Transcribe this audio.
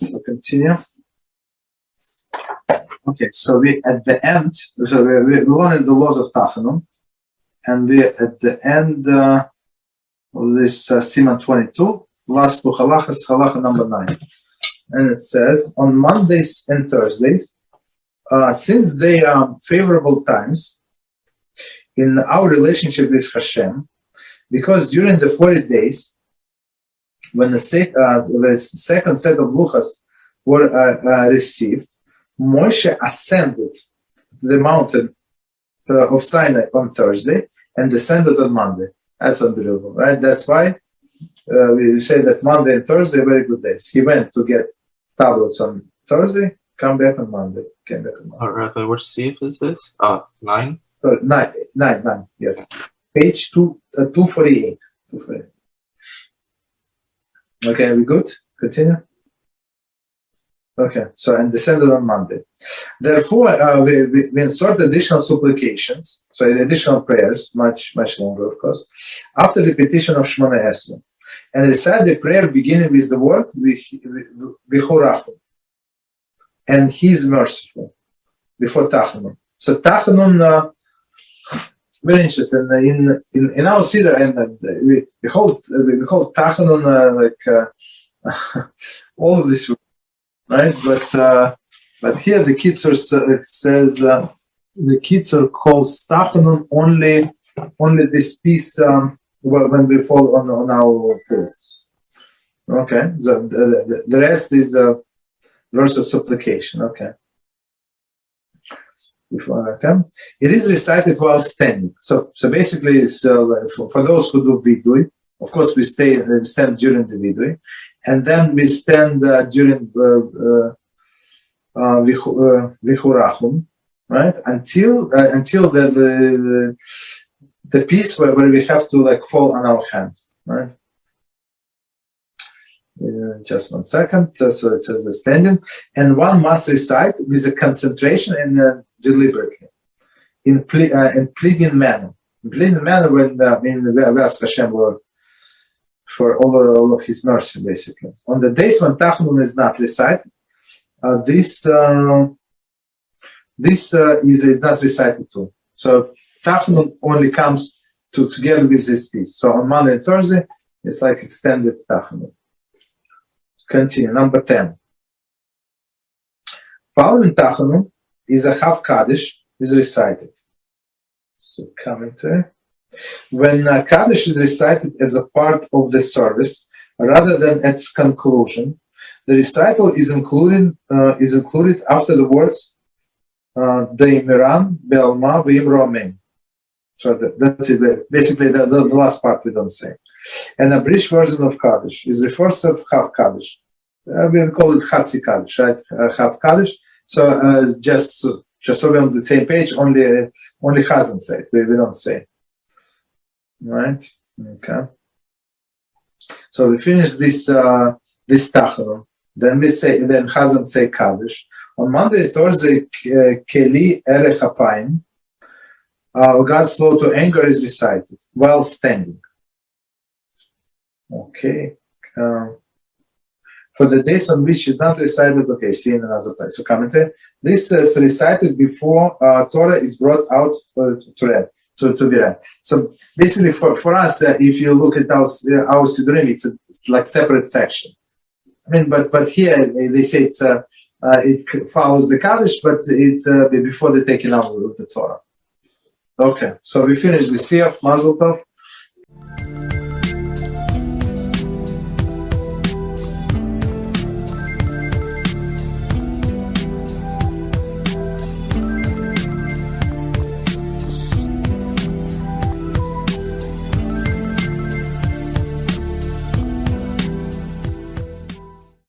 So continue. Okay, so we at the end, so we learned the laws of Tachanun, and we at the end of this Siman 22, last two halachas, halacha number 9. And it says, on Mondays and Thursdays, since they are favorable times in our relationship with HaShem, because during the 40 days, when the second set of luchas were received, Moshe ascended to the mountain of Sinai on Thursday and descended on Monday. That's unbelievable, right? That's why we say that Monday and Thursday are very good days. He went to get tablets on Thursday, come back on Monday. Came back on Monday. Rabbi, which Sefer is this? 9? 9, yes. Page 248. 248. Okay, we good? Continue. Okay, so and descended on Monday. Therefore, we insert additional supplications, so additional prayers, much longer, of course, after repetition of Shemona Esrei, and recite the prayer beginning with the word V'chorachum, and He is merciful before Tachanun. So Tachanun, very interesting. In our Siddur, and we call Tachanun all of this. Right, but here the Kitzur says the Kitzur calls Tachanun only this piece when we fall on our feet. Okay, the rest is a verse of supplication. Okay. It is recited while standing. So basically, for those who do vidui, of course we stand during the vidui, and then we stand during V'chorachum, right? Until the piece where we have to fall on our hand, right? Just 1 second. So it says the standing, and one must recite with a concentration and deliberately, in pleading manner. In pleading manner when we ask HaShem for all of His mercy, basically. On the days when Tachanun is not recited, this is not recited too. So Tachanun only comes together with this piece. So on Monday and Thursday, it's like extended Tachanun. Continue. Number 10. Following Tachanun is a HaKadosh is recited. So coming to it. When Kaddish is recited as a part of the service, rather than at its conclusion, the recital is included after the words Deimiran, Be'alma, V'imro Amen. So that's it. Basically, the last part we don't say. And a British version of Kaddish is the first of HaKadosh. We call it Chatzi Kaddish, right? HaKadosh. So just so we're on the same page, only Chazan say it. We don't say. Right? Okay. So we finish this Tachanun. Then Chazan say Kaddish. On Monday, Thursday, Keli Erech Apayim, God's slow to anger is recited while standing. Okay. For the days on which is not recited, okay, see in another place. So commentary. This is recited before Torah is brought out to be read. So basically, for us, if you look at our Siddurim, it's like separate section. I mean, but here they say it follows the Kaddish, but it's before the taking out of the Torah. Okay, so we finished the Siyach, Mazel Tov.